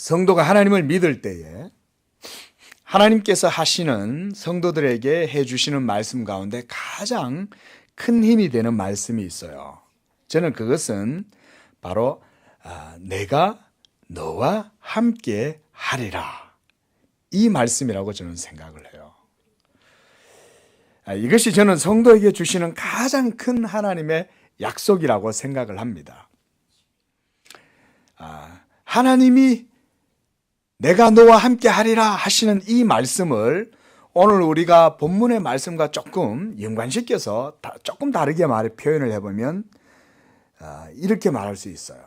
성도가 하나님을 믿을 때에 하나님께서 하시는 성도들에게 해주시는 말씀 가운데 가장 큰 힘이 되는 말씀이 있어요. 저는 그것은 바로 내가 너와 함께 하리라, 이 말씀이라고 저는 생각을 해요. 이것이 저는 성도에게 주시는 가장 큰 하나님의 약속이라고 생각을 합니다. 하나님이 내가 너와 함께 하리라 하시는 이 말씀을 오늘 우리가 본문의 말씀과 조금 연관시켜서 조금 다르게 표현을 해보면 이렇게 말할 수 있어요.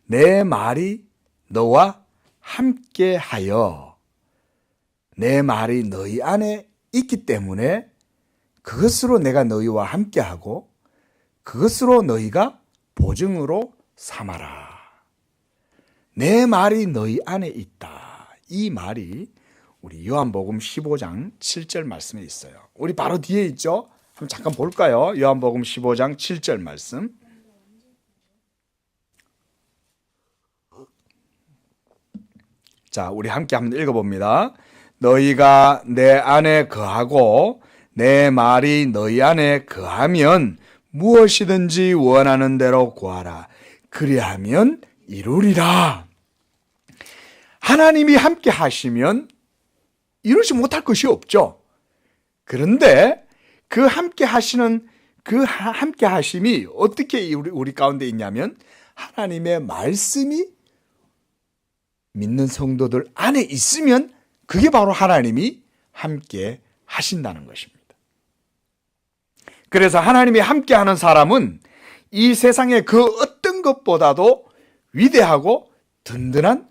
내 말이 너와 함께 하여 내 말이 너희 안에 있기 때문에 그것으로 내가 너희와 함께 하고 그것으로 너희가 보증으로 삼아라. 내 말이 너희 안에 있다. 이 말이 우리 요한복음 15장 7절 말씀에 있어요. 우리 바로 뒤에 있죠? 한번 잠깐 볼까요? 요한복음 15장 7절 말씀. 자, 우리 함께 한번 읽어봅니다. 너희가 내 안에 거하고 내 말이 너희 안에 거하면 무엇이든지 원하는 대로 구하라. 그리하면 이루리라. 하나님이 함께 하시면 이루지 못할 것이 없죠. 그런데 그 함께 하시는 그 함께 하심이 어떻게 우리 가운데 있냐면 하나님의 말씀이 믿는 성도들 안에 있으면 그게 바로 하나님이 함께 하신다는 것입니다. 그래서 하나님이 함께 하는 사람은 이 세상의 그 어떤 것보다도 위대하고 든든한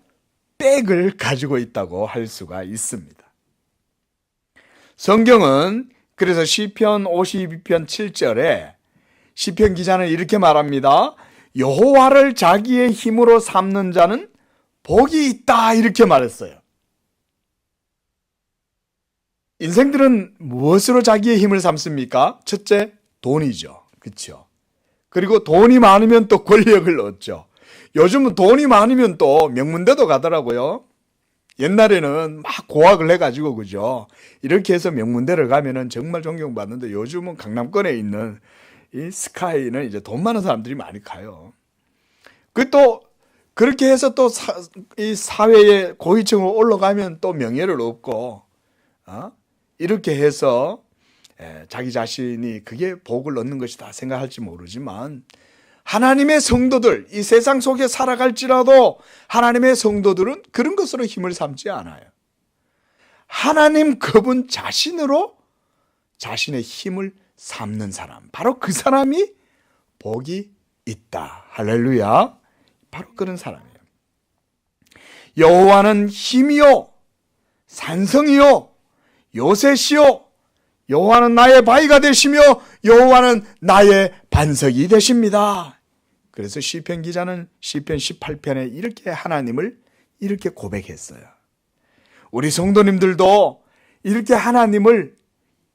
백을 가지고 있다고 할 수가 있습니다. 성경은 그래서 시편 52편 7절에 시편 기자는 이렇게 말합니다. 여호와를 자기의 힘으로 삼는 자는 복이 있다, 이렇게 말했어요. 인생들은 무엇으로 자기의 힘을 삼습니까? 첫째, 돈이죠. 그렇죠? 그리고 돈이 많으면 또 권력을 얻죠. 요즘은 돈이 많으면 또 명문대도 가더라고요. 옛날에는 막 고학을 해가지고, 그죠? 이렇게 해서 명문대를 가면은 정말 존경받는데 요즘은 강남권에 있는 이 스카이는 이제 돈 많은 사람들이 많이 가요. 또 그렇게 해서 또 이 사회의 고위층으로 올라가면 또 명예를 얻고, 이렇게 해서 자기 자신이 그게 복을 얻는 것이다 생각할지 모르지만 하나님의 성도들, 이 세상 속에 살아갈지라도 하나님의 성도들은 그런 것으로 힘을 삼지 않아요. 하나님 그분 자신으로 자신의 힘을 삼는 사람, 바로 그 사람이 복이 있다. 할렐루야. 바로 그런 사람이에요. 여호와는 힘이요 산성이요 요새시요 여호와는 나의 바위가 되시며 여호와는 나의 반석이 되십니다. 그래서 시편 기자는 시편 18편에 이렇게 하나님을 이렇게 고백했어요. 우리 성도님들도 이렇게 하나님을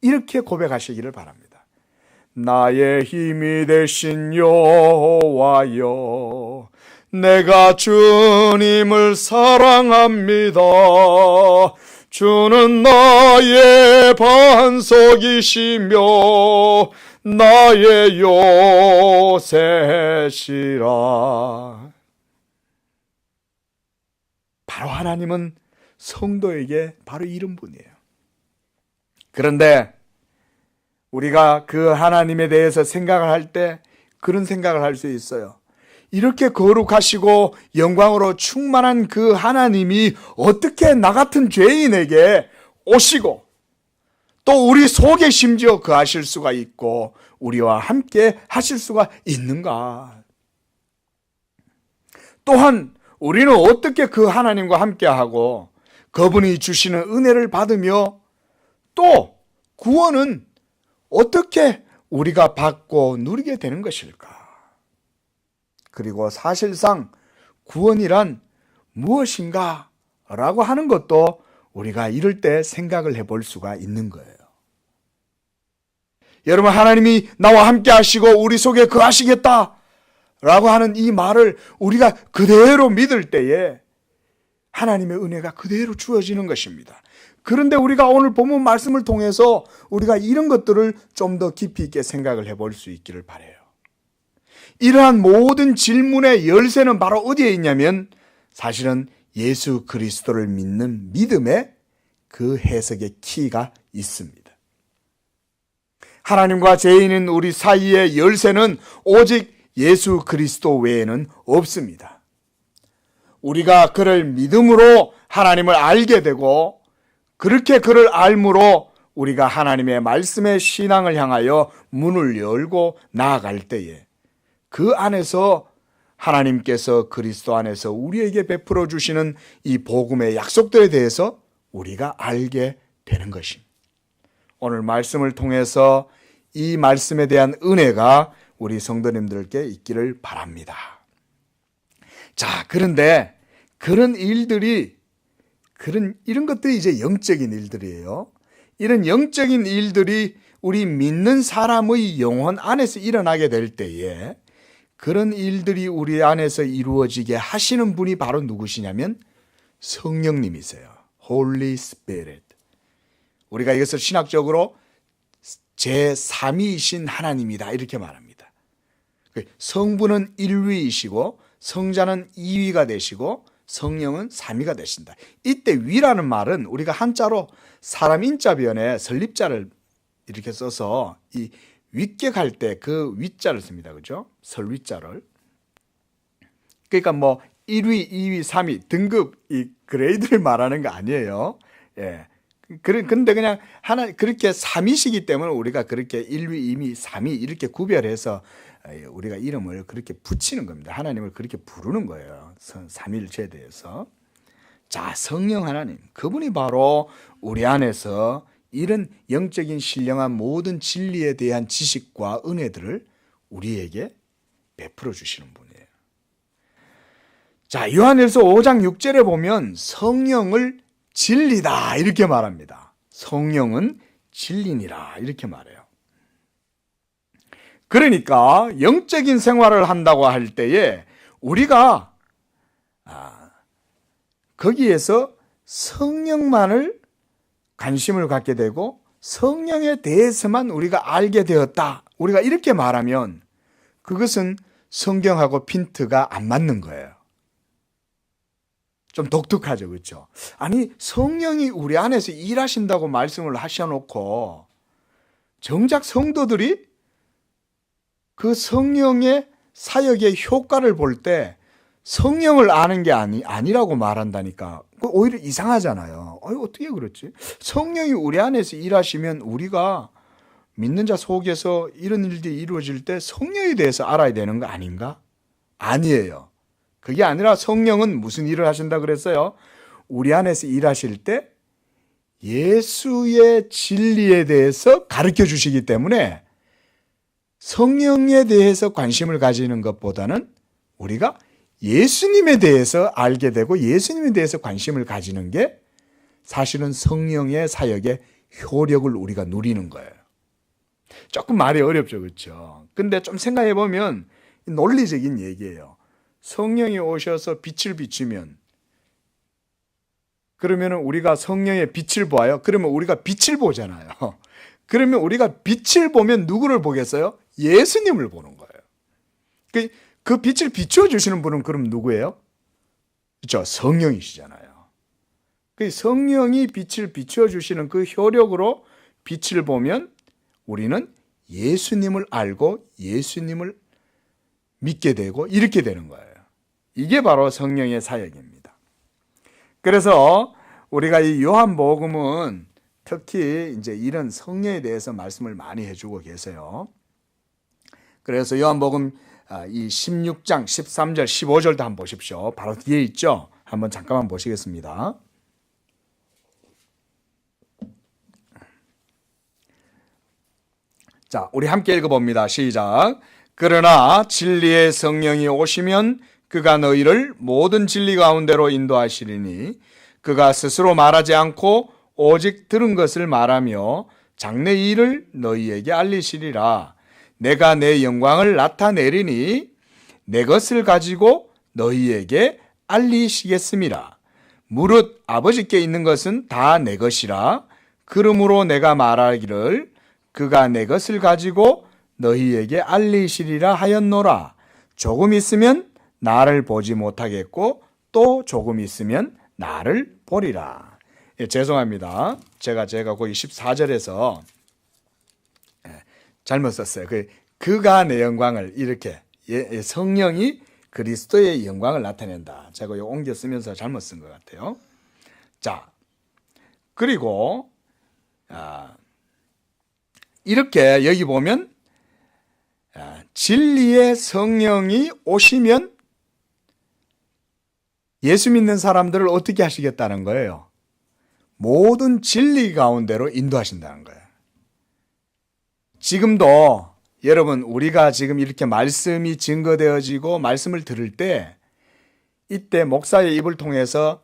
이렇게 고백하시기를 바랍니다. 나의 힘이 되신 여호와여, 내가 주님을 사랑합니다. 주는 나의 반석이시며 나의 요새시라. 바로 하나님은 성도에게 바로 이런 분이에요. 그런데 우리가 그 하나님에 대해서 생각을 할 때 그런 생각을 할 수 있어요. 이렇게 거룩하시고 영광으로 충만한 그 하나님이 어떻게 나 같은 죄인에게 오시고 또 우리 속에 심지어 거하실 수가 있고 우리와 함께 하실 수가 있는가? 또한 우리는 어떻게 그 하나님과 함께하고 그분이 주시는 은혜를 받으며 또 구원은 어떻게 우리가 받고 누리게 되는 것일까? 그리고 사실상 구원이란 무엇인가? 라고 하는 것도 우리가 이럴 때 생각을 해볼 수가 있는 거예요. 여러분, 하나님이 나와 함께 하시고 우리 속에 거하시겠다 라고 하는 이 말을 우리가 그대로 믿을 때에 하나님의 은혜가 그대로 주어지는 것입니다. 그런데 우리가 오늘 본문 말씀을 통해서 우리가 이런 것들을 좀 더 깊이 있게 생각을 해볼 수 있기를 바라요. 이러한 모든 질문의 열쇠는 바로 어디에 있냐면 사실은 예수 그리스도를 믿는 믿음의 그 해석의 키가 있습니다. 하나님과 죄인인 우리 사이의 열쇠는 오직 예수 그리스도 외에는 없습니다. 우리가 그를 믿음으로 하나님을 알게 되고 그렇게 그를 알므로 우리가 하나님의 말씀의 신앙을 향하여 문을 열고 나아갈 때에 그 안에서 하나님께서 그리스도 안에서 우리에게 베풀어 주시는 이 복음의 약속들에 대해서 우리가 알게 되는 것입니다. 오늘 말씀을 통해서 이 말씀에 대한 은혜가 우리 성도님들께 있기를 바랍니다. 자, 그런데 이런 것들이 이제 영적인 일들이에요. 이런 영적인 일들이 우리 믿는 사람의 영혼 안에서 일어나게 될 때에 그런 일들이 우리 안에서 이루어지게 하시는 분이 바로 누구시냐면 성령님이세요. Holy Spirit. 우리가 이것을 신학적으로 제3위이신 하나님이다 이렇게 말합니다. 성부는 1위이시고 성자는 2위가 되시고 성령은 3위가 되신다. 이때 위라는 말은 우리가 한자로 사람 인자변에 설립자를 이렇게 써서 이 윗격할 때 그 위자를 씁니다. 그죠? 설위자를. 그러니까 뭐 1위, 2위, 3위 등급 이 그레이드를 말하는 거 아니에요. 예. 근데 그냥 하나 그렇게 3위시기 때문에 우리가 그렇게 1위, 2위, 3위 이렇게 구별해서 우리가 이름을 그렇게 붙이는 겁니다. 하나님을 그렇게 부르는 거예요. 삼위일체에 대해서. 자, 성령 하나님, 그분이 바로 우리 안에서 이런 영적인 신령한 모든 진리에 대한 지식과 은혜들을 우리에게 베풀어 주시는 분이에요. 자, 요한일서 5장 6절에 보면 성령을 진리다 이렇게 말합니다. 성령은 진리니라 이렇게 말해요. 그러니까 영적인 생활을 한다고 할 때에 우리가 거기에서 성령만을 관심을 갖게 되고 성령에 대해서만 우리가 알게 되었다. 우리가 이렇게 말하면 그것은 성경하고 핀트가 안 맞는 거예요. 좀 독특하죠, 그렇죠? 아니, 성령이 우리 안에서 일하신다고 말씀을 하셔놓고 정작 성도들이 그 성령의 사역의 효과를 볼 때 성령을 아는 게 아니라고 말한다니까. 오히려 이상하잖아요. 어떻게 그렇지? 성령이 우리 안에서 일하시면 우리가 믿는 자 속에서 이런 일들이 이루어질 때 성령에 대해서 알아야 되는 거 아닌가? 아니에요. 그게 아니라 성령은 무슨 일을 하신다 그랬어요? 우리 안에서 일하실 때 예수의 진리에 대해서 가르쳐 주시기 때문에 성령에 대해서 관심을 가지는 것보다는 우리가 예수님에 대해서 알게 되고 예수님에 대해서 관심을 가지는 게 사실은 성령의 사역의 효력을 우리가 누리는 거예요. 조금 말이 어렵죠, 그렇죠? 근데 좀 생각해 보면 논리적인 얘기예요. 성령이 오셔서 빛을 비추면 그러면 우리가 성령의 빛을 보아요. 그러면 우리가 빛을 보잖아요. 그러면 우리가 빛을 보면 누구를 보겠어요? 예수님을 보는 거예요. 그 빛을 비추어 주시는 분은 그럼 누구예요? 그렇죠? 성령이시잖아요. 그 성령이 빛을 비추어 주시는 그 효력으로 빛을 보면 우리는 예수님을 알고 예수님을 믿게 되고 이렇게 되는 거예요. 이게 바로 성령의 사역입니다. 그래서 우리가 이 요한복음은 특히 이제 이런 성령에 대해서 말씀을 많이 해주고 계세요. 그래서 요한복음 이 16장 13절 15절도 한번 보십시오. 바로 뒤에 있죠. 한번 잠깐만 보시겠습니다. 자, 우리 함께 읽어봅니다. 시작. 그러나 진리의 성령이 오시면 그가 너희를 모든 진리 가운데로 인도하시리니 그가 스스로 말하지 않고 오직 들은 것을 말하며 장래 일을 너희에게 알리시리라. 내가 내 영광을 나타내리니 내 것을 가지고 너희에게 알리시겠음이라. 무릇 아버지께 있는 것은 다 내 것이라. 그러므로 내가 말하기를 그가 내 것을 가지고 너희에게 알리시리라 하였노라. 조금 있으면 나를 보지 못하겠고 또 조금 있으면 나를 보리라. 예, 죄송합니다. 제가 거기 14절에서 잘못 썼어요. 그가 내 영광을 이렇게 성령이 그리스도의 영광을 나타낸다. 제가 이거 옮겨 쓰면서 잘못 쓴 것 같아요. 자, 그리고 이렇게 여기 보면 진리의 성령이 오시면 예수 믿는 사람들을 어떻게 하시겠다는 거예요? 모든 진리 가운데로 인도하신다는 거예요. 지금도 여러분 우리가 지금 이렇게 말씀이 증거되어지고 말씀을 들을 때 이때 목사의 입을 통해서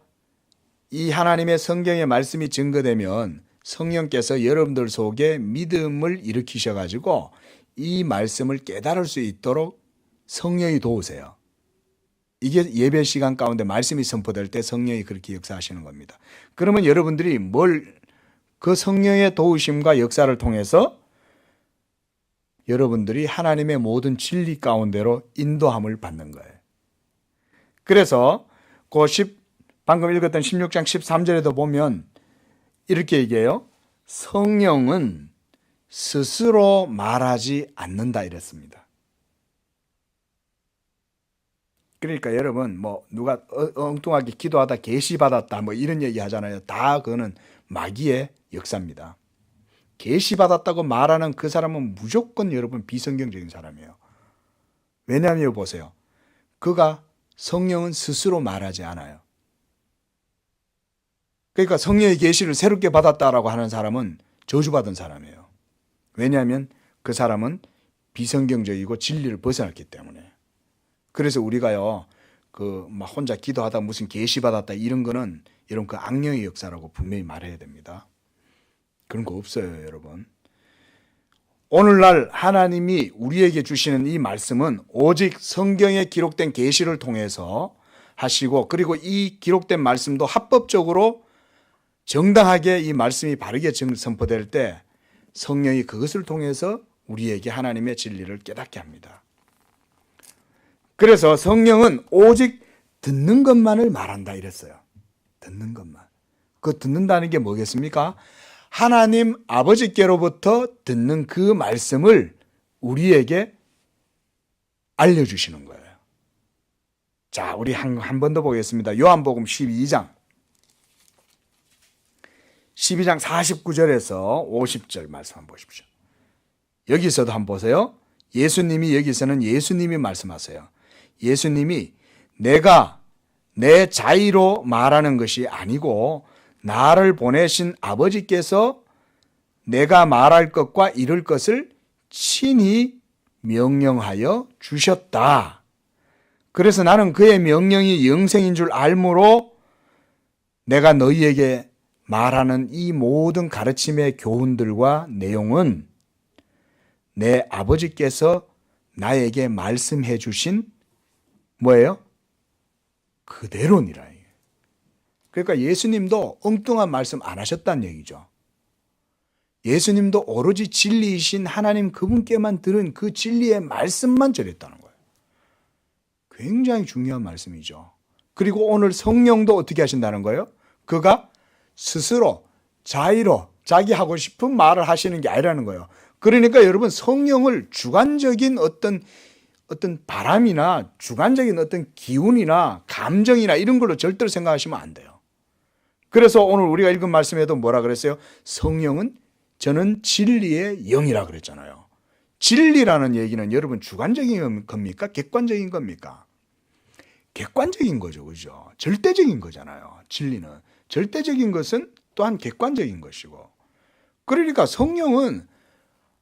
이 하나님의 성경의 말씀이 증거되면 성령께서 여러분들 속에 믿음을 일으키셔가지고 이 말씀을 깨달을 수 있도록 성령이 도우세요. 이게 예배 시간 가운데 말씀이 선포될 때 성령이 그렇게 역사하시는 겁니다. 그러면 여러분들이 그 성령의 도우심과 역사를 통해서 여러분들이 하나님의 모든 진리 가운데로 인도함을 받는 거예요. 그래서 방금 읽었던 16장 13절에도 보면 이렇게 얘기해요. 성령은 스스로 말하지 않는다 이랬습니다. 그러니까 여러분 누가 엉뚱하게 기도하다 계시 받았다 이런 얘기 하잖아요. 다 그거는 마귀의 역사입니다. 계시 받았다고 말하는 그 사람은 무조건 여러분 비성경적인 사람이에요. 왜냐하면 보세요. 성령은 스스로 말하지 않아요. 그러니까 성령의 계시를 새롭게 받았다라고 하는 사람은 저주받은 사람이에요. 왜냐하면 그 사람은 비성경적이고 진리를 벗어났기 때문에. 그래서 우리가요, 혼자 기도하다 무슨 계시 받았다 이런 거는 여러분 그 악령의 역사라고 분명히 말해야 됩니다. 그런 거 없어요, 여러분. 오늘날 하나님이 우리에게 주시는 이 말씀은 오직 성경에 기록된 계시를 통해서 하시고, 그리고 이 기록된 말씀도 합법적으로 정당하게 이 말씀이 바르게 선포될 때 성령이 그것을 통해서 우리에게 하나님의 진리를 깨닫게 합니다. 그래서 성령은 오직 듣는 것만을 말한다 이랬어요. 듣는 것만. 그 듣는다는 게 뭐겠습니까? 하나님 아버지께로부터 듣는 그 말씀을 우리에게 알려주시는 거예요. 자, 우리 한 번 더 보겠습니다. 요한복음 12장 49절에서 50절 말씀 한번 보십시오. 여기서도 한번 보세요. 여기서는 예수님이 말씀하세요. 예수님이 내가 내 자의로 말하는 것이 아니고 나를 보내신 아버지께서 내가 말할 것과 이룰 것을 친히 명령하여 주셨다. 그래서 나는 그의 명령이 영생인 줄 알므로 내가 너희에게 말하는 이 모든 가르침의 교훈들과 내용은 내 아버지께서 나에게 말씀해 주신 뭐예요? 그대로니라. 그러니까 예수님도 엉뚱한 말씀 안 하셨다는 얘기죠. 예수님도 오로지 진리이신 하나님 그분께만 들은 그 진리의 말씀만 전했다는 거예요. 굉장히 중요한 말씀이죠. 그리고 오늘 성령도 어떻게 하신다는 거예요? 그가 스스로 자의로 자기 하고 싶은 말을 하시는 게 아니라는 거예요. 그러니까 여러분 성령을 주관적인 어떤 바람이나 주관적인 어떤 기운이나 감정이나 이런 걸로 절대로 생각하시면 안 돼요. 그래서 오늘 우리가 읽은 말씀에도 뭐라 그랬어요? 성령은 저는 진리의 영이라 그랬잖아요. 진리라는 얘기는 여러분 주관적인 겁니까? 객관적인 겁니까? 객관적인 거죠. 그죠? 절대적인 거잖아요. 진리는. 절대적인 것은 또한 객관적인 것이고. 그러니까 성령은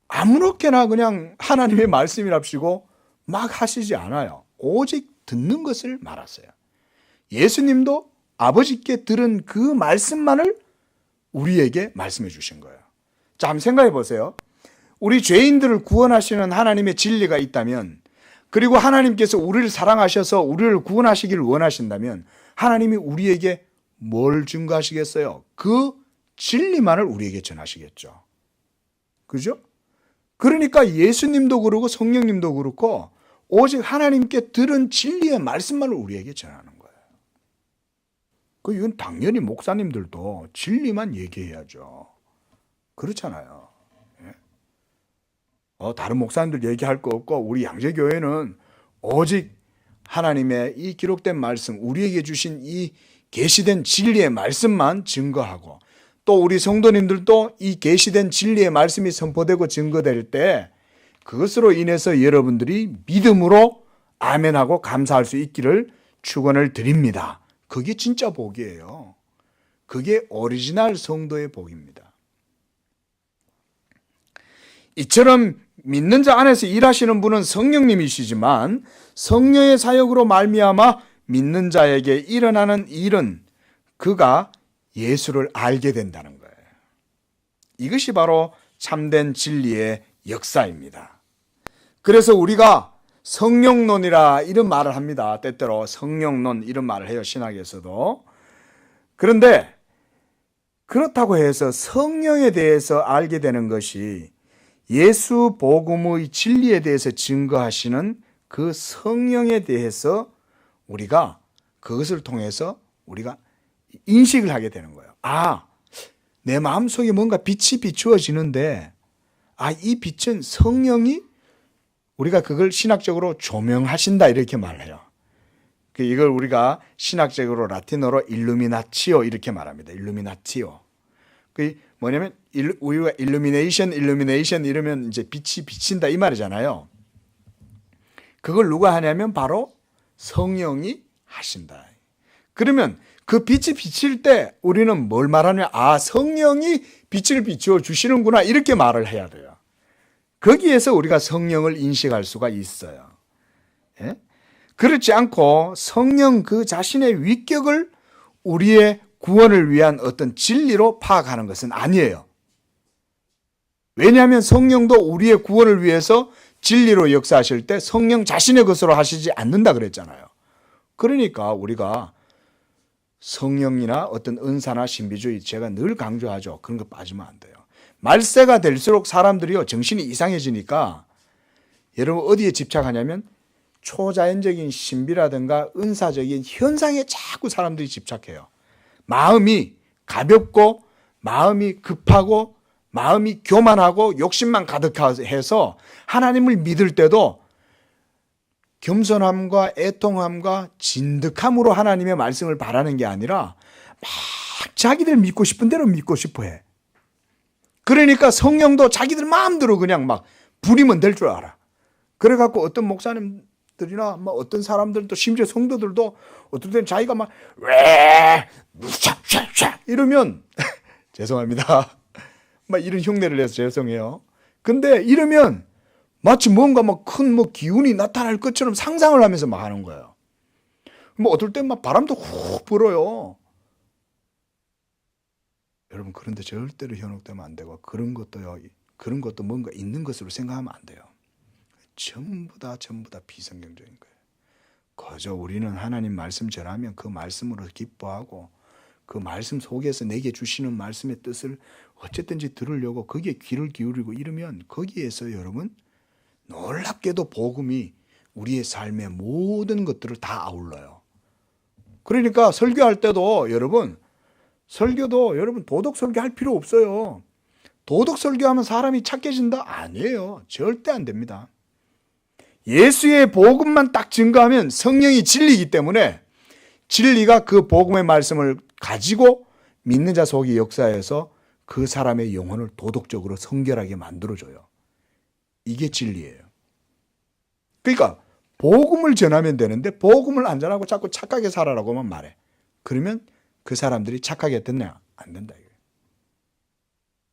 아무렇게나 그냥 하나님의 말씀이랍시고 막 하시지 않아요. 오직 듣는 것을 말하세요. 예수님도 아버지께 들은 그 말씀만을 우리에게 말씀해 주신 거예요. 자, 한번 생각해 보세요. 우리 죄인들을 구원하시는 하나님의 진리가 있다면 그리고 하나님께서 우리를 사랑하셔서 우리를 구원하시기를 원하신다면 하나님이 우리에게 뭘 증거하시겠어요? 그 진리만을 우리에게 전하시겠죠. 그죠? 그러니까 예수님도 그러고 성령님도 그렇고 오직 하나님께 들은 진리의 말씀만을 우리에게 전하는 거예요. 이건 당연히 목사님들도 진리만 얘기해야죠. 그렇잖아요. 다른 목사님들 얘기할 거 없고 우리 양재교회는 오직 하나님의 이 기록된 말씀, 우리에게 주신 이 계시된 진리의 말씀만 증거하고 또 우리 성도님들도 이 계시된 진리의 말씀이 선포되고 증거될 때 그것으로 인해서 여러분들이 믿음으로 아멘하고 감사할 수 있기를 축원을 드립니다. 그게 진짜 복이에요. 그게 오리지널 성도의 복입니다. 이처럼 믿는 자 안에서 일하시는 분은 성령님이시지만 성령의 사역으로 말미암아 믿는 자에게 일어나는 일은 그가 예수를 알게 된다는 거예요. 이것이 바로 참된 진리의 역사입니다. 그래서 우리가 성령론이라 이런 말을 합니다. 때때로 성령론 이런 말을 해요. 신학에서도. 그런데 그렇다고 해서 성령에 대해서 알게 되는 것이 예수 복음의 진리에 대해서 증거하시는 그 성령에 대해서 우리가 그것을 통해서 우리가 인식을 하게 되는 거예요. 내 마음속에 뭔가 빛이 비추어지는데 이 빛은 성령이 우리가 그걸 신학적으로 조명하신다 이렇게 말해요. 이걸 우리가 신학적으로 라틴어로 일루미나치오 이렇게 말합니다. 일루미나티오. 뭐냐면 우리가 일루미네이션 이러면 이제 빛이 비친다 이 말이잖아요. 그걸 누가 하냐면 바로 성령이 하신다. 그러면 그 빛이 비칠 때 우리는 뭘 말하냐? 성령이 빛을 비추어 주시는구나 이렇게 말을 해야 돼요. 거기에서 우리가 성령을 인식할 수가 있어요. 예? 그렇지 않고 성령 그 자신의 위격을 우리의 구원을 위한 어떤 진리로 파악하는 것은 아니에요. 왜냐하면 성령도 우리의 구원을 위해서 진리로 역사하실 때 성령 자신의 것으로 하시지 않는다 그랬잖아요. 그러니까 우리가 성령이나 어떤 은사나 신비주의 제가 늘 강조하죠. 그런 거 빠지면 안 돼요. 말세가 될수록 사람들이요 정신이 이상해지니까 여러분 어디에 집착하냐면 초자연적인 신비라든가 은사적인 현상에 자꾸 사람들이 집착해요. 마음이 가볍고 마음이 급하고 마음이 교만하고 욕심만 가득해서 하나님을 믿을 때도 겸손함과 애통함과 진득함으로 하나님의 말씀을 바라는 게 아니라 막 자기들 믿고 싶은 대로 믿고 싶어 해. 그러니까 성령도 자기들 마음대로 그냥 막 부리면 될 줄 알아. 그래갖고 어떤 목사님들이나 뭐 어떤 사람들도 심지어 성도들도 어떨 때는 자기가 막 왜 이러면 죄송합니다. 막 이런 흉내를 내서 죄송해요. 근데 이러면 마치 뭔가 막 큰 기운이 나타날 것처럼 상상을 하면서 막 하는 거예요. 뭐 어떨 땐 막 바람도 훅 불어요. 여러분 그런데 절대로 현혹되면 안 되고 그런 것도 뭔가 있는 것으로 생각하면 안 돼요. 전부 다 비성경적인 거예요. 그저 우리는 하나님 말씀 전하면 그 말씀으로 기뻐하고 그 말씀 속에서 내게 주시는 말씀의 뜻을 어쨌든지 들으려고 거기에 귀를 기울이고 이러면 거기에서 여러분 놀랍게도 복음이 우리의 삶의 모든 것들을 다 아울러요. 그러니까 설교할 때도 여러분 도덕 설교할 필요 없어요. 도덕 설교하면 사람이 착해진다? 아니에요. 절대 안 됩니다. 예수의 복음만 딱 증거하면 성령이 진리이기 때문에 진리가 그 복음의 말씀을 가지고 믿는 자 속의 역사에서 그 사람의 영혼을 도덕적으로 성결하게 만들어줘요. 이게 진리예요. 그러니까 복음을 전하면 되는데 복음을 안 전하고 자꾸 착하게 살아라고만 말해. 그러면 그 사람들이 착하게 됐냐? 안 된다.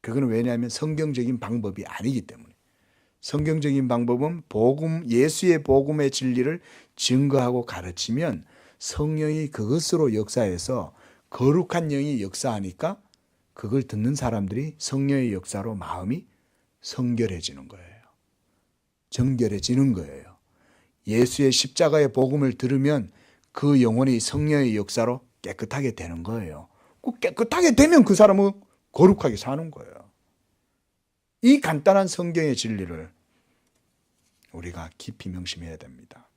그거는 왜냐하면 성경적인 방법이 아니기 때문에. 성경적인 방법은 예수의 복음의 진리를 증거하고 가르치면 성령이 그것으로 역사해서 거룩한 영이 역사하니까 그걸 듣는 사람들이 성령의 역사로 마음이 성결해지는 거예요. 정결해지는 거예요. 예수의 십자가의 복음을 들으면 그 영혼이 성령의 역사로 깨끗하게 되는 거예요. 그 깨끗하게 되면 그 사람은 거룩하게 사는 거예요. 이 간단한 성경의 진리를 우리가 깊이 명심해야 됩니다.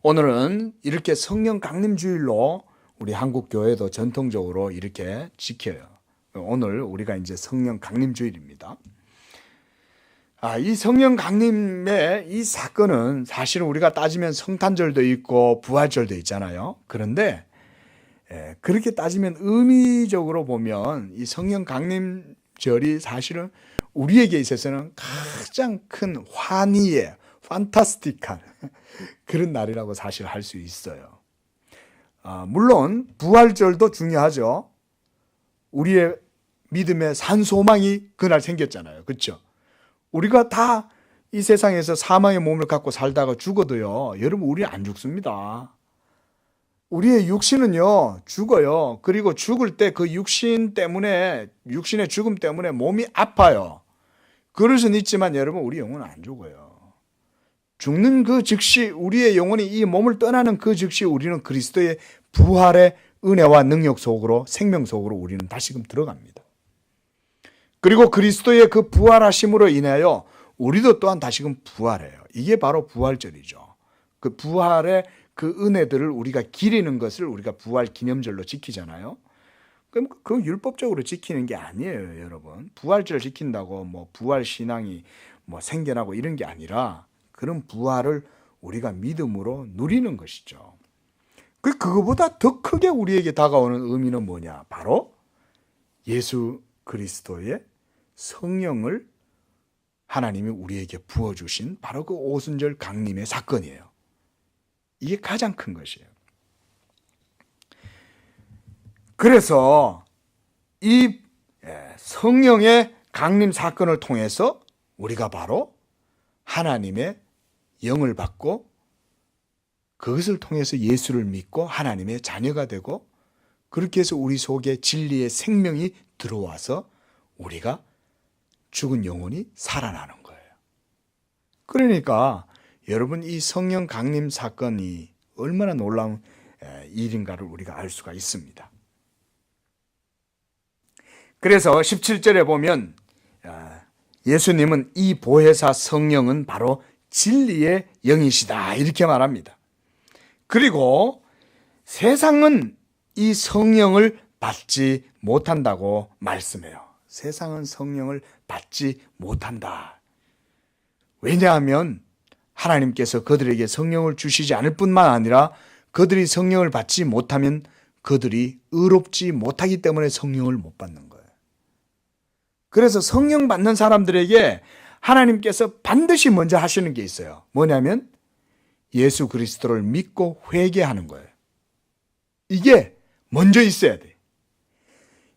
오늘은 이렇게 성령 강림주일로 우리 한국 교회도 전통적으로 이렇게 지켜요. 오늘 우리가 이제 성령 강림주일입니다. 이 성령 강림의 이 사건은 사실은 우리가 따지면 성탄절도 있고 부활절도 있잖아요. 그런데 그렇게 따지면 의미적으로 보면 이 성령 강림절이 사실은 우리에게 있어서는 가장 큰 환희의 판타스틱한 그런 날이라고 사실 할 수 있어요. 물론 부활절도 중요하죠. 우리의 믿음의 산소망이 그날 생겼잖아요. 그렇죠? 우리가 다 이 세상에서 사망의 몸을 갖고 살다가 죽어도요, 여러분 우리 안 죽습니다. 우리의 육신은요 죽어요. 그리고 죽을 때 그 육신의 죽음 때문에 몸이 아파요. 그릇은 있지만 여러분 우리 영혼은 안 죽어요. 죽는 그 즉시 우리의 영혼이 이 몸을 떠나는 그 즉시 우리는 그리스도의 부활의 은혜와 능력 속으로, 생명 속으로 우리는 다시금 들어갑니다. 그리고 그리스도의 그 부활하심으로 인하여 우리도 또한 다시금 부활해요. 이게 바로 부활절이죠. 그 부활의 그 은혜들을 우리가 기리는 것을 우리가 부활 기념절로 지키잖아요. 그럼 그 율법적으로 지키는 게 아니에요, 여러분. 부활절 지킨다고 뭐 부활 신앙이 뭐 생겨나고 이런 게 아니라 그런 부활을 우리가 믿음으로 누리는 것이죠. 그거보다 더 크게 우리에게 다가오는 의미는 뭐냐? 바로 예수 그리스도의 성령을 하나님이 우리에게 부어주신 바로 그 오순절 강림의 사건이에요. 이게 가장 큰 것이에요. 그래서 이 성령의 강림 사건을 통해서 우리가 바로 하나님의 영을 받고 그것을 통해서 예수를 믿고 하나님의 자녀가 되고 그렇게 해서 우리 속에 진리의 생명이 들어와서 우리가 죽은 영혼이 살아나는 거예요. 그러니까 여러분 이 성령 강림 사건이 얼마나 놀라운 일인가를 우리가 알 수가 있습니다. 그래서 17절에 보면 예수님은 이 보혜사 성령은 바로 진리의 영이시다 이렇게 말합니다. 그리고 세상은 이 성령을 받지 못한다고 말씀해요. 세상은 성령을 받지 못한다. 왜냐하면 하나님께서 그들에게 성령을 주시지 않을 뿐만 아니라 그들이 성령을 받지 못하면 그들이 의롭지 못하기 때문에 성령을 못 받는 거예요. 그래서 성령 받는 사람들에게 하나님께서 반드시 먼저 하시는 게 있어요. 뭐냐면 예수 그리스도를 믿고 회개하는 거예요. 이게 먼저 있어야 돼.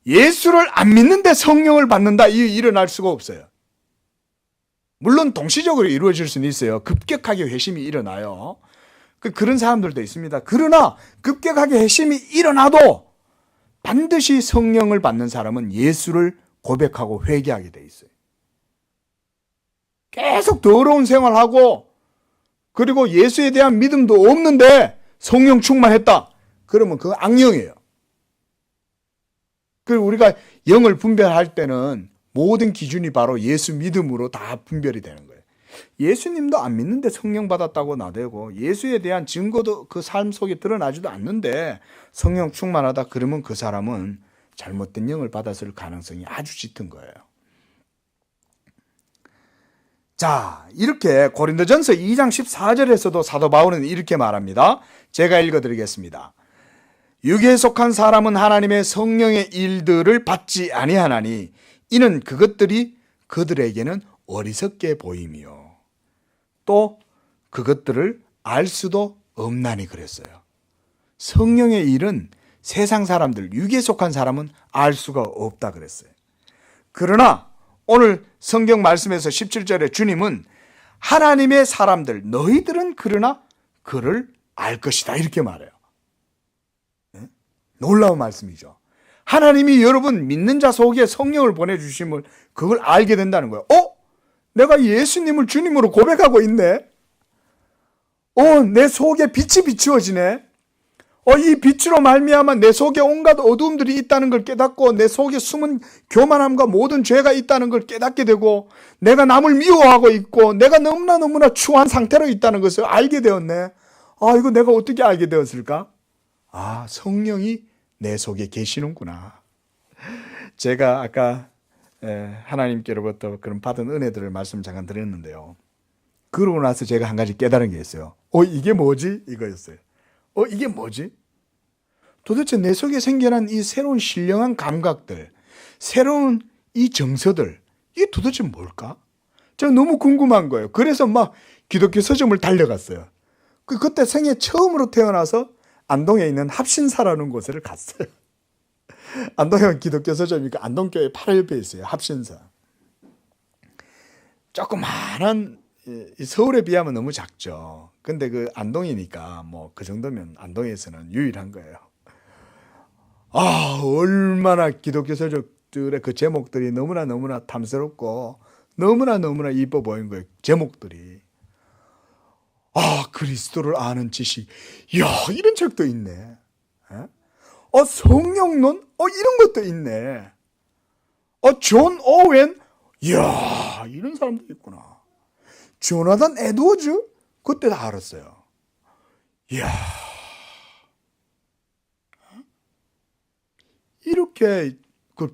예수를 안 믿는데 성령을 받는다, 이 일어날 수가 없어요. 물론 동시적으로 이루어질 수는 있어요. 급격하게 회심이 일어나요. 그런 사람들도 있습니다. 그러나 급격하게 회심이 일어나도 반드시 성령을 받는 사람은 예수를 고백하고 회개하게 돼 있어요. 계속 더러운 생활하고 그리고 예수에 대한 믿음도 없는데 성령 충만했다. 그러면 그거 악령이에요. 그리고 우리가 영을 분별할 때는 모든 기준이 바로 예수 믿음으로 다 분별이 되는 거예요. 예수님도 안 믿는데 성령 받았다고 나대고 예수에 대한 증거도 그 삶 속에 드러나지도 않는데 성령 충만하다 그러면 그 사람은 잘못된 영을 받았을 가능성이 아주 짙은 거예요. 자, 이렇게 고린도전서 2장 14절에서도 사도 바울은 이렇게 말합니다. 제가 읽어드리겠습니다. 육에 속한 사람은 하나님의 성령의 일들을 받지 아니하나니 이는 그것들이 그들에게는 어리석게 보임이요 또 그것들을 알 수도 없나니 그랬어요. 성령의 일은 세상 사람들, 육에 속한 사람은 알 수가 없다 그랬어요. 그러나 오늘 성경 말씀에서 17절에 주님은 하나님의 사람들, 너희들은 그러나 그를 알 것이다 이렇게 말해요. 놀라운 말씀이죠. 하나님이 여러분 믿는 자 속에 성령을 보내주심을 그걸 알게 된다는 거예요. 내가 예수님을 주님으로 고백하고 있네. 내 속에 빛이 비추어지네. 이 빛으로 말미암아 내 속에 온갖 어두움들이 있다는 걸 깨닫고 내 속에 숨은 교만함과 모든 죄가 있다는 걸 깨닫게 되고 내가 남을 미워하고 있고 내가 너무나 추한 상태로 있다는 것을 알게 되었네. 이거 내가 어떻게 알게 되었을까? 성령이 내 속에 계시는구나. 제가 아까 하나님께로부터 그런 받은 은혜들을 말씀 잠깐 드렸는데요. 그러고 나서 제가 한 가지 깨달은 게 있어요. 이게 뭐지? 이거였어요. 이게 뭐지? 도대체 내 속에 생겨난 이 새로운 신령한 감각들, 새로운 이 정서들, 이게 도대체 뭘까? 제가 너무 궁금한 거예요. 그래서 막 기독교 서점을 달려갔어요. 그때 생애 처음으로 태어나서 안동에 있는 합신사라는 곳을 갔어요. 안동에 기독교 서점이니까 안동교회 바로 옆에 있어요. 합신사. 조그마한, 서울에 비하면 너무 작죠. 근데 그 안동이니까 뭐 그 정도면 안동에서는 유일한 거예요. 얼마나 기독교 서적들의 그 제목들이 너무나 탐스럽고 너무나 이뻐 보인 거예요. 제목들이. 그리스도를 아는 지식. 이런 책도 있네. 성령론? 이런 것도 있네. 존 오웬? 이런 사람도 있구나. 조나단 에드워즈? 그때 다 알았어요. 이렇게 그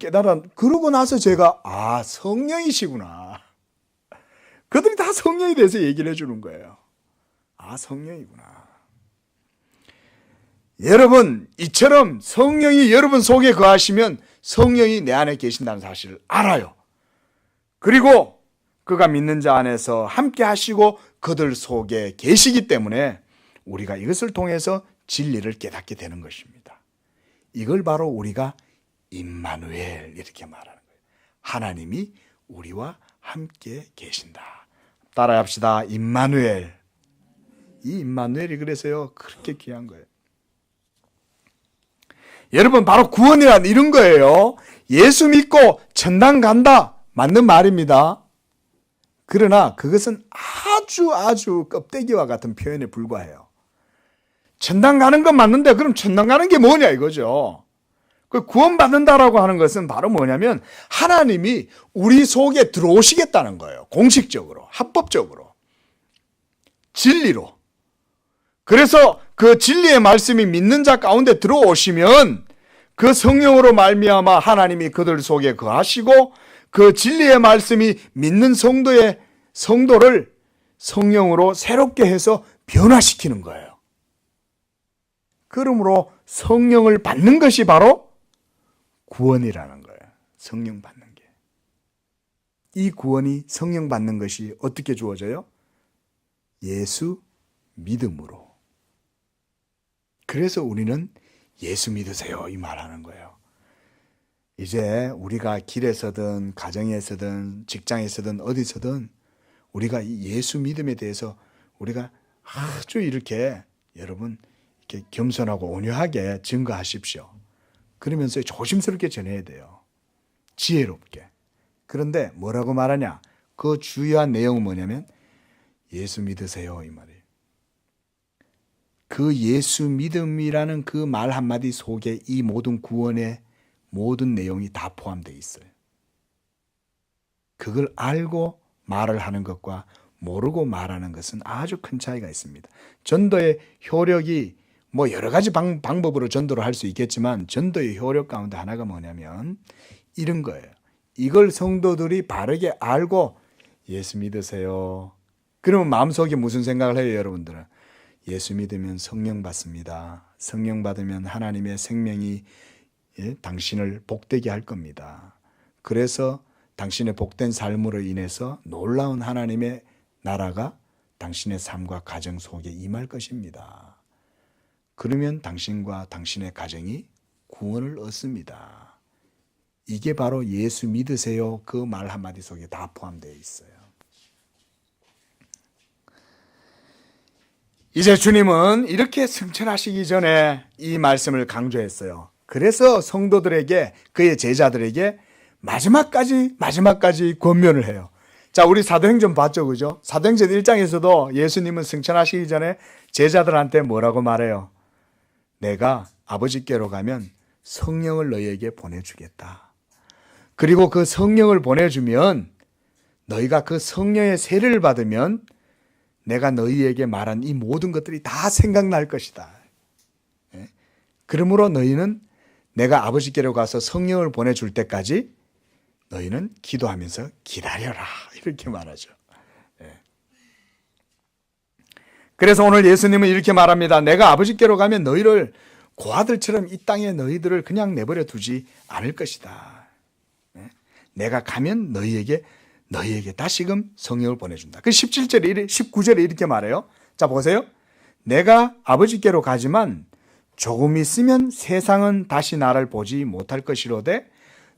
그러고 나서 제가, 성령이시구나. 그들이 다 성령에 대해서 얘기를 해주는 거예요. 성령이구나. 여러분, 이처럼 성령이 여러분 속에 거하시면 성령이 내 안에 계신다는 사실을 알아요. 그리고 그가 믿는 자 안에서 함께 하시고 그들 속에 계시기 때문에 우리가 이것을 통해서 진리를 깨닫게 되는 것입니다. 이걸 바로 우리가 임마누엘 이렇게 말하는 거예요. 하나님이 우리와 함께 계신다. 따라합시다. 임마누엘. 이 임마누엘이 그래서요 그렇게 귀한 거예요. 여러분, 바로 구원이란 이런 거예요. 예수 믿고 천당 간다. 맞는 말입니다. 그러나 그것은 아주 껍데기와 같은 표현에 불과해요. 천당 가는 건 맞는데 그럼 천당 가는 게 뭐냐 이거죠. 그 구원받는다라고 하는 것은 바로 뭐냐면 하나님이 우리 속에 들어오시겠다는 거예요. 공식적으로, 합법적으로, 진리로. 그래서 그 진리의 말씀이 믿는 자 가운데 들어오시면 그 성령으로 말미암아 하나님이 그들 속에 거하시고 그 진리의 말씀이 믿는 성도를 성령으로 새롭게 해서 변화시키는 거예요. 그러므로 성령을 받는 것이 바로 구원이라는 거예요. 성령 받는 게. 이 구원이 성령 받는 것이 어떻게 주어져요? 예수 믿음으로. 그래서 우리는 예수 믿으세요 이 말하는 거예요. 이제 우리가 길에서든 가정에서든 직장에서든 어디서든 우리가 이 예수 믿음에 대해서 우리가 아주 이렇게 여러분 이렇게 겸손하고 온유하게 증거하십시오. 그러면서 조심스럽게 전해야 돼요. 지혜롭게. 그런데 뭐라고 말하냐? 그 주요한 내용은 뭐냐면 예수 믿으세요 이 말이에요. 그 예수 믿음이라는 그 말 한마디 속에 이 모든 구원의 모든 내용이 다 포함되어 있어요. 그걸 알고 말을 하는 것과 모르고 말하는 것은 아주 큰 차이가 있습니다. 전도의 효력이 뭐 여러 가지 방법으로 전도를 할 수 있겠지만 전도의 효력 가운데 하나가 뭐냐면 이런 거예요. 이걸 성도들이 바르게 알고 예수 믿으세요. 그러면 마음속에 무슨 생각을 해요, 여러분들은? 예수 믿으면 성령 받습니다. 성령 받으면 하나님의 생명이 당신을 복되게 할 겁니다. 그래서 당신의 복된 삶으로 인해서 놀라운 하나님의 나라가 당신의 삶과 가정 속에 임할 것입니다. 그러면 당신과 당신의 가정이 구원을 얻습니다. 이게 바로 예수 믿으세요 그 말 한마디 속에 다 포함되어 있어요. 이제 주님은 이렇게 승천하시기 전에 이 말씀을 강조했어요. 그래서 성도들에게, 그의 제자들에게 마지막까지 권면을 해요. 자, 우리 사도행전 봤죠, 그죠? 사도행전 1장에서도 예수님은 승천하시기 전에 제자들한테 뭐라고 말해요? 내가 아버지께로 가면 성령을 너희에게 보내주겠다. 그리고 그 성령을 보내주면 너희가 그 성령의 세례를 받으면 내가 너희에게 말한 이 모든 것들이 다 생각날 것이다. 그러므로 너희는 내가 아버지께로 가서 성령을 보내줄 때까지 너희는 기도하면서 기다려라. 이렇게 말하죠. 그래서 오늘 예수님은 이렇게 말합니다. 내가 아버지께로 가면 너희를 고아들처럼 이 땅에 너희들을 그냥 내버려 두지 않을 것이다. 내가 가면 너희에게 다시금 성령을 보내준다. 그 17절에 19절에 이렇게 말해요. 자, 보세요. 내가 아버지께로 가지만 조금 있으면 세상은 다시 나를 보지 못할 것이로되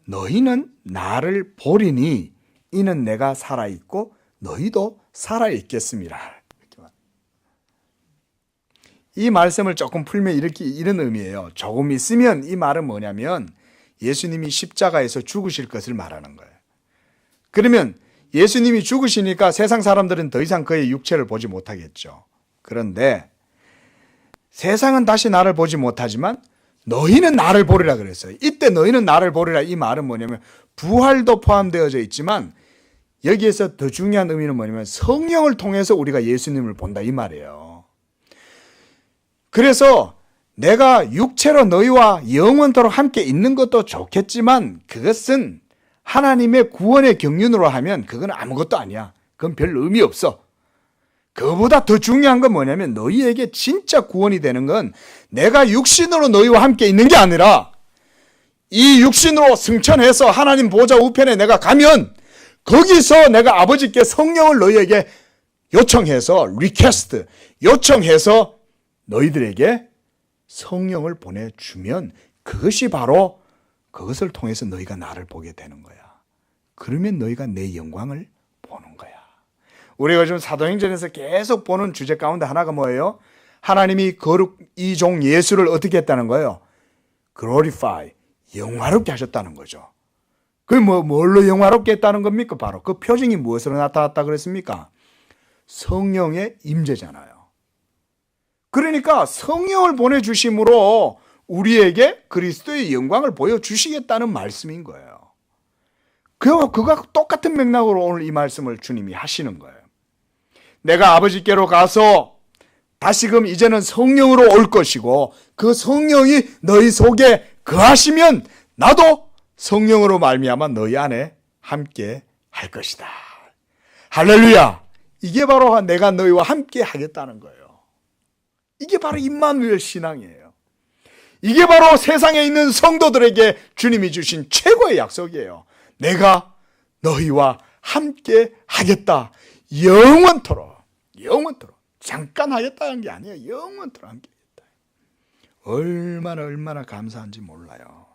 너희는 나를 보리니 이는 내가 살아있고 너희도 살아있겠음이라. 이 말씀을 조금 풀면 이런 의미예요. 조금 있으면 이 말은 뭐냐면 예수님이 십자가에서 죽으실 것을 말하는 거예요. 그러면 예수님이 죽으시니까 세상 사람들은 더 이상 그의 육체를 보지 못하겠죠. 그런데 세상은 다시 나를 보지 못하지만 너희는 나를 보리라 그랬어요. 이때 너희는 나를 보리라 이 말은 뭐냐면 부활도 포함되어져 있지만 여기에서 더 중요한 의미는 뭐냐면 성령을 통해서 우리가 예수님을 본다 이 말이에요. 그래서 내가 육체로 너희와 영원토록 함께 있는 것도 좋겠지만 그것은 하나님의 구원의 경륜으로 하면 그건 아무것도 아니야. 그건 별 의미 없어. 그보다 더 중요한 건 뭐냐면 너희에게 진짜 구원이 되는 건 내가 육신으로 너희와 함께 있는 게 아니라 이 육신으로 승천해서 하나님 보좌 우편에 내가 가면 거기서 내가 아버지께 성령을 너희에게 요청해서 요청해서 너희들에게 성령을 보내주면 그것이 바로 그것을 통해서 너희가 나를 보게 되는 거야. 그러면 너희가 내 영광을 보는 거야. 우리가 요즘 사도행전에서 계속 보는 주제 가운데 하나가 뭐예요? 하나님이 거룩 이 종 예수를 어떻게 했다는 거예요? glorify, 영화롭게 하셨다는 거죠. 그게 뭘로 영화롭게 했다는 겁니까? 바로 그 표징이 무엇으로 나타났다 그랬습니까? 성령의 임재잖아요. 그러니까 성령을 보내주심으로 우리에게 그리스도의 영광을 보여주시겠다는 말씀인 거예요. 그가 똑같은 맥락으로 오늘 이 말씀을 주님이 하시는 거예요. 내가 아버지께로 가서 다시금 이제는 성령으로 올 것이고 그 성령이 너희 속에 거하시면 나도 성령으로 말미암아 너희 안에 함께 할 것이다. 할렐루야. 이게 바로 내가 너희와 함께 하겠다는 거예요. 이게 바로 임마누엘 신앙이에요. 이게 바로 세상에 있는 성도들에게 주님이 주신 최고의 약속이에요. 내가 너희와 함께 하겠다. 영원토록. 잠깐 하겠다는 게 아니에요. 영원토록 함께 하겠다. 얼마나 감사한지 몰라요.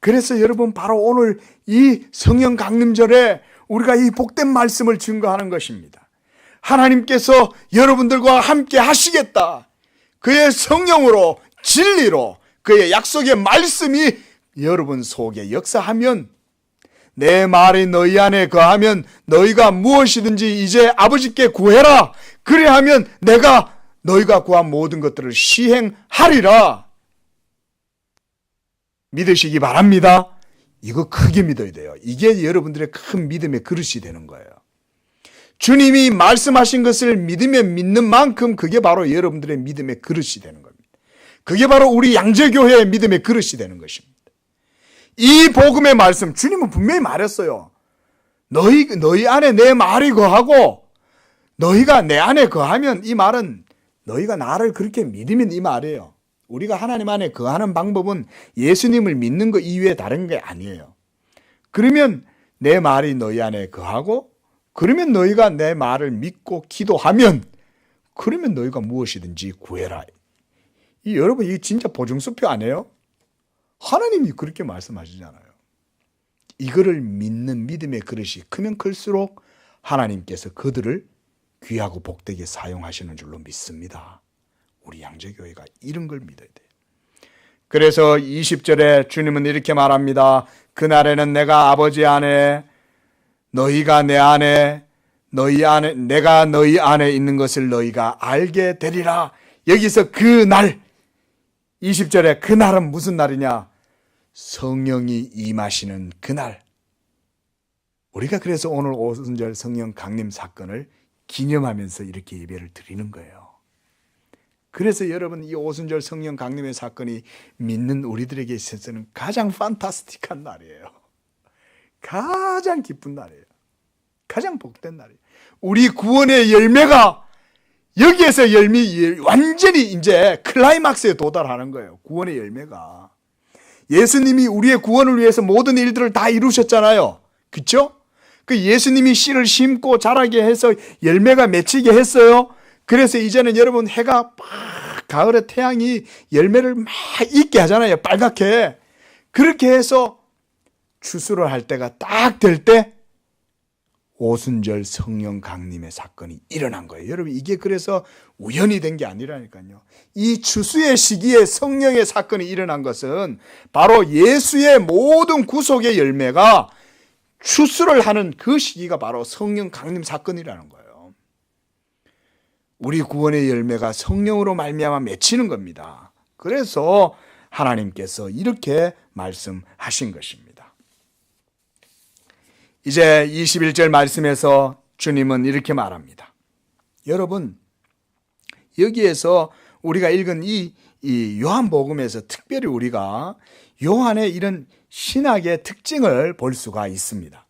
그래서 여러분 바로 오늘 이 성령 강림절에 우리가 이 복된 말씀을 증거하는 것입니다. 하나님께서 여러분들과 함께 하시겠다. 그의 성령으로 진리로 그의 약속의 말씀이 여러분 속에 역사하면 내 말이 너희 안에 거하면 너희가 무엇이든지 이제 아버지께 구해라. 그래하면 내가 너희가 구한 모든 것들을 시행하리라. 믿으시기 바랍니다. 이거 크게 믿어야 돼요. 이게 여러분들의 큰 믿음의 그릇이 되는 거예요. 주님이 말씀하신 것을 믿으면 믿는 만큼 그게 바로 여러분들의 믿음의 그릇이 되는 겁니다. 그게 바로 우리 양재교회의 믿음의 그릇이 되는 것입니다. 이 복음의 말씀, 주님은 분명히 말했어요. 너희 안에 내 말이 거하고 너희가 내 안에 거하면 이 말은 너희가 나를 그렇게 믿으면 이 말이에요. 우리가 하나님 안에 거하는 방법은 예수님을 믿는 것 이외에 다른 게 아니에요. 그러면 내 말이 너희 안에 거하고 그러면 너희가 내 말을 믿고 기도하면 그러면 너희가 무엇이든지 구해라. 여러분 이게 진짜 보증수표 아니에요? 하나님이 그렇게 말씀하시잖아요. 이거를 믿는 믿음의 그릇이 크면 클수록 하나님께서 그들을 귀하고 복되게 사용하시는 줄로 믿습니다. 우리 양재교회가 이런 걸 믿어야 돼요. 그래서 20절에 주님은 이렇게 말합니다. 그날에는 내가 아버지 안에 너희가 내 안에, 내가 너희 안에 있는 것을 너희가 알게 되리라. 여기서 그 날, 20절에 그 날은 무슨 날이냐? 성령이 임하시는 그날. 우리가 그래서 오늘 오순절 성령 강림 사건을 기념하면서 이렇게 예배를 드리는 거예요. 그래서 여러분, 이 오순절 성령 강림의 사건이 믿는 우리들에게 있어서는 가장 판타스틱한 날이에요. 가장 기쁜 날이에요. 가장 복된 날이에요. 우리 구원의 열매가 여기에서 완전히 이제 클라이막스에 도달하는 거예요. 구원의 열매가. 예수님이 우리의 구원을 위해서 모든 일들을 다 이루셨잖아요. 그렇죠? 그 예수님이 씨를 심고 자라게 해서 열매가 맺히게 했어요. 그래서 이제는 여러분, 해가 막 가을에 태양이 열매를 막 익게 하잖아요. 빨갛게. 그렇게 해서 추수를 할 때가 딱 될 때 오순절 성령 강림의 사건이 일어난 거예요. 여러분, 이게 그래서 우연이 된 게 아니라니까요. 이 추수의 시기에 성령의 사건이 일어난 것은 바로 예수의 모든 구속의 열매가 추수를 하는 그 시기가 바로 성령 강림 사건이라는 거예요. 우리 구원의 열매가 성령으로 말미암아 맺히는 겁니다. 그래서 하나님께서 이렇게 말씀하신 것입니다. 이제 21절 말씀에서 주님은 이렇게 말합니다. 여러분, 여기에서 우리가 읽은 이 요한복음에서 특별히 우리가 요한의 이런 신학의 특징을 볼 수가 있습니다.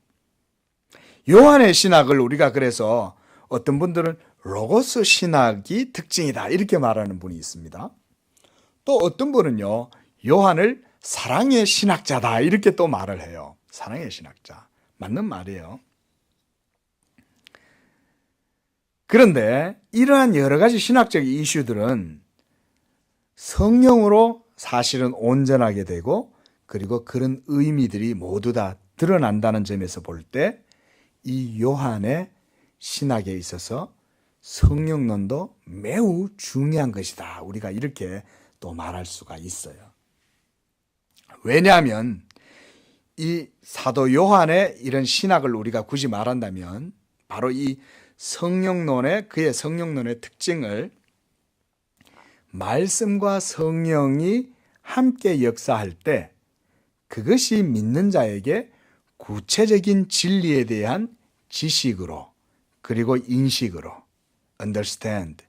요한의 신학을 우리가 그래서 어떤 분들은 로고스 신학이 특징이다 이렇게 말하는 분이 있습니다. 또 어떤 분은요, 요한을 사랑의 신학자다 이렇게 또 말을 해요. 사랑의 신학자. 맞는 말이에요. 그런데 이러한 여러 가지 신학적 이슈들은 성령으로 사실은 온전하게 되고, 그리고 그런 의미들이 모두 다 드러난다는 점에서 볼 때 이 요한의 신학에 있어서 성령론도 매우 중요한 것이다. 우리가 이렇게 또 말할 수가 있어요. 왜냐하면 이 사도 요한의 이런 신학을 우리가 굳이 말한다면 바로 이 그의 성령론의 특징을 말씀과 성령이 함께 역사할 때 그것이 믿는 자에게 구체적인 진리에 대한 지식으로, 그리고 인식으로, understand,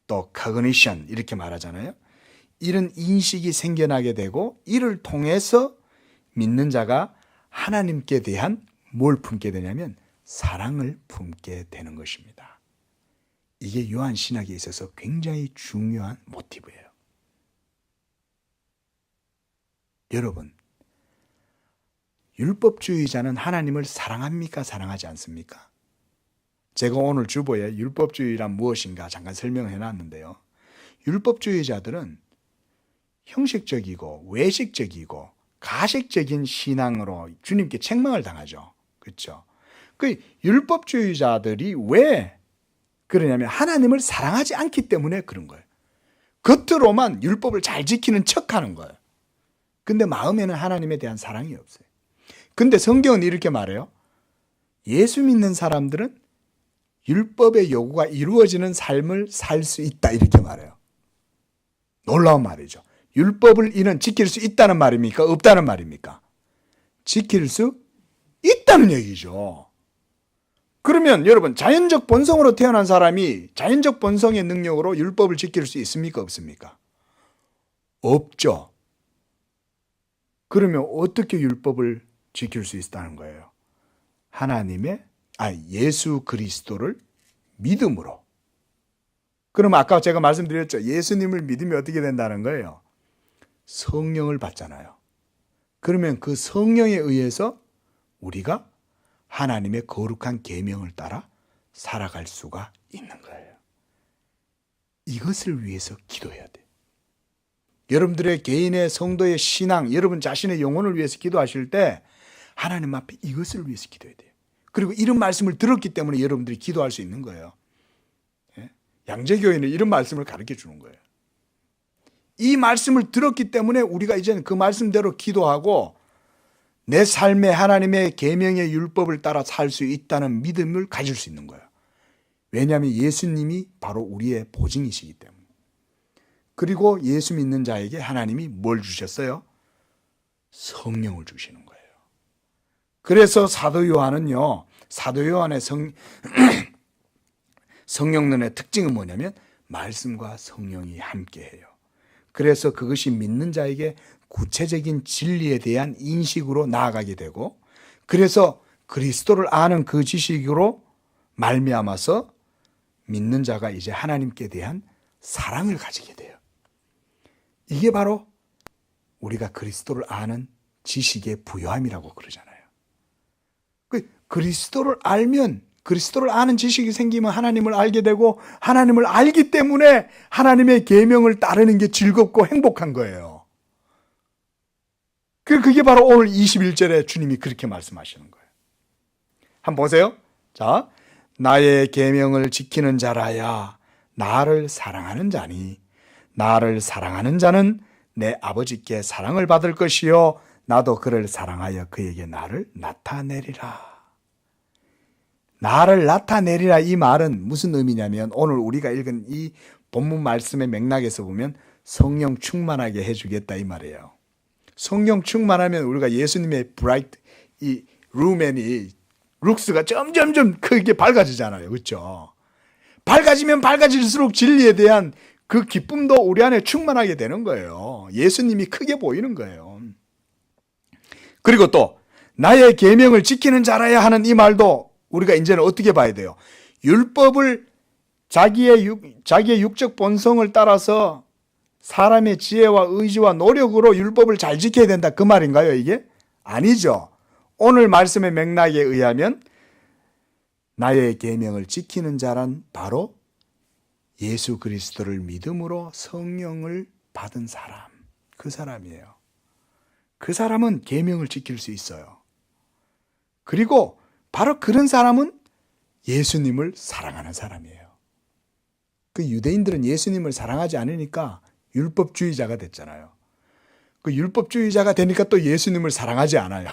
또 cognition 이렇게 말하잖아요. 이런 인식이 생겨나게 되고, 이를 통해서 믿는 자가 하나님께 대한 뭘 품게 되냐면 사랑을 품게 되는 것입니다. 이게 요한 신학에 있어서 굉장히 중요한 모티브예요. 여러분, 율법주의자는 하나님을 사랑합니까? 사랑하지 않습니까? 제가 오늘 주보에 율법주의란 무엇인가 잠깐 설명을 해놨는데요. 율법주의자들은 형식적이고 외식적이고 가식적인 신앙으로 주님께 책망을 당하죠. 그렇죠? 그 율법주의자들이 왜 그러냐면 하나님을 사랑하지 않기 때문에 그런 거예요. 겉으로만 율법을 잘 지키는 척하는 거예요. 근데 마음에는 하나님에 대한 사랑이 없어요. 근데 성경은 이렇게 말해요. 예수 믿는 사람들은 율법의 요구가 이루어지는 삶을 살 수 있다 이렇게 말해요. 놀라운 말이죠. 율법을 이는 지킬 수 있다는 말입니까? 없다는 말입니까? 지킬 수 있다는 얘기죠. 그러면 여러분, 자연적 본성으로 태어난 사람이 자연적 본성의 능력으로 율법을 지킬 수 있습니까? 없습니까? 없죠. 그러면 어떻게 율법을 지킬 수 있다는 거예요? 예수 그리스도를 믿음으로. 그러면 아까 제가 말씀드렸죠. 예수님을 믿으면 어떻게 된다는 거예요? 성령을 받잖아요. 그러면 그 성령에 의해서 우리가 하나님의 거룩한 계명을 따라 살아갈 수가 있는 거예요. 이것을 위해서 기도해야 돼요. 여러분들의 개인의 성도의 신앙, 여러분 자신의 영혼을 위해서 기도하실 때 하나님 앞에 이것을 위해서 기도해야 돼요. 그리고 이런 말씀을 들었기 때문에 여러분들이 기도할 수 있는 거예요. 양재교회는 이런 말씀을 가르쳐 주는 거예요. 이 말씀을 들었기 때문에 우리가 이제는 그 말씀대로 기도하고 내 삶에 하나님의 계명의 율법을 따라 살 수 있다는 믿음을 가질 수 있는 거예요. 왜냐하면 예수님이 바로 우리의 보증이시기 때문에. 그리고 예수 믿는 자에게 하나님이 뭘 주셨어요? 성령을 주시는 거예요. 그래서 사도 요한은요, 사도 요한의 성령론의 특징은 뭐냐면 말씀과 성령이 함께해요. 그래서 그것이 믿는 자에게 구체적인 진리에 대한 인식으로 나아가게 되고, 그래서 그리스도를 아는 그 지식으로 말미암아서 믿는 자가 이제 하나님께 대한 사랑을 가지게 돼요. 이게 바로 우리가 그리스도를 아는 지식의 부요함이라고 그러잖아요. 그리스도를 알면, 그리스도를 아는 지식이 생기면 하나님을 알게 되고, 하나님을 알기 때문에 하나님의 계명을 따르는 게 즐겁고 행복한 거예요. 그게 바로 오늘 21절에 주님이 그렇게 말씀하시는 거예요. 한번 보세요. 자, 나의 계명을 지키는 자라야 나를 사랑하는 자니, 나를 사랑하는 자는 내 아버지께 사랑을 받을 것이요 나도 그를 사랑하여 그에게 나를 나타내리라. 나를 나타내리라, 이 말은 무슨 의미냐면, 오늘 우리가 읽은 이 본문 말씀의 맥락에서 보면 성령 충만하게 해주겠다 이 말이에요. 성령 충만하면 우리가 예수님의 브라이트, 이 루멘이 룩스가 점점점 크게 밝아지잖아요. 그렇죠? 밝아지면 밝아질수록 진리에 대한 그 기쁨도 우리 안에 충만하게 되는 거예요. 예수님이 크게 보이는 거예요. 그리고 또 나의 계명을 지키는 자라야 하는 이 말도 우리가 이제는 어떻게 봐야 돼요? 율법을 자기의 육적 본성을 따라서 사람의 지혜와 의지와 노력으로 율법을 잘 지켜야 된다, 그 말인가요, 이게? 아니죠. 오늘 말씀의 맥락에 의하면 나의 계명을 지키는 자란 바로 예수 그리스도를 믿음으로 성령을 받은 사람, 그 사람이에요. 그 사람은 계명을 지킬 수 있어요. 그리고 바로 그런 사람은 예수님을 사랑하는 사람이에요. 그 유대인들은 예수님을 사랑하지 않으니까 율법주의자가 됐잖아요. 그 율법주의자가 되니까 또 예수님을 사랑하지 않아요.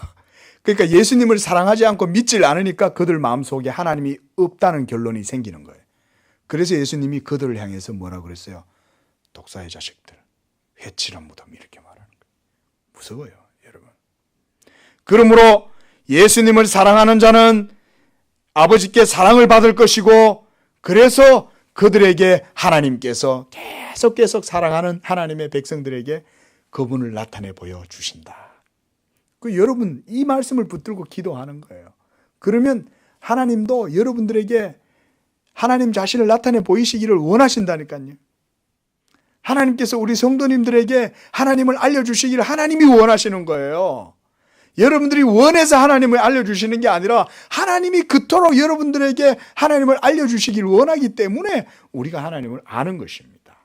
그러니까 예수님을 사랑하지 않고 믿질 않으니까 그들 마음속에 하나님이 없다는 결론이 생기는 거예요. 그래서 예수님이 그들을 향해서 뭐라고 그랬어요? 독사의 자식들, 회칠한 무덤, 이렇게 말하는 거예요. 무서워요, 여러분. 그러므로 예수님을 사랑하는 자는 아버지께 사랑을 받을 것이고, 그래서 그들에게 하나님께서 계속 사랑하는 하나님의 백성들에게 그분을 나타내 보여주신다. 여러분, 이 말씀을 붙들고 기도하는 거예요. 그러면 하나님도 여러분들에게 하나님 자신을 나타내 보이시기를 원하신다니까요. 하나님께서 우리 성도님들에게 하나님을 알려주시기를 하나님이 원하시는 거예요. 여러분들이 원해서 하나님을 알려주시는 게 아니라 하나님이 그토록 여러분들에게 하나님을 알려주시기를 원하기 때문에 우리가 하나님을 아는 것입니다.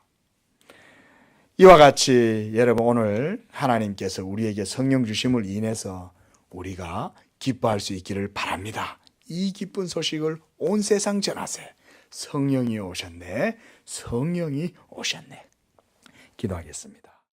이와 같이 여러분, 오늘 하나님께서 우리에게 성령 주심을 인해서 우리가 기뻐할 수 있기를 바랍니다. 이 기쁜 소식을 온 세상 전하세. 성령이 오셨네. 성령이 오셨네. 기도하겠습니다.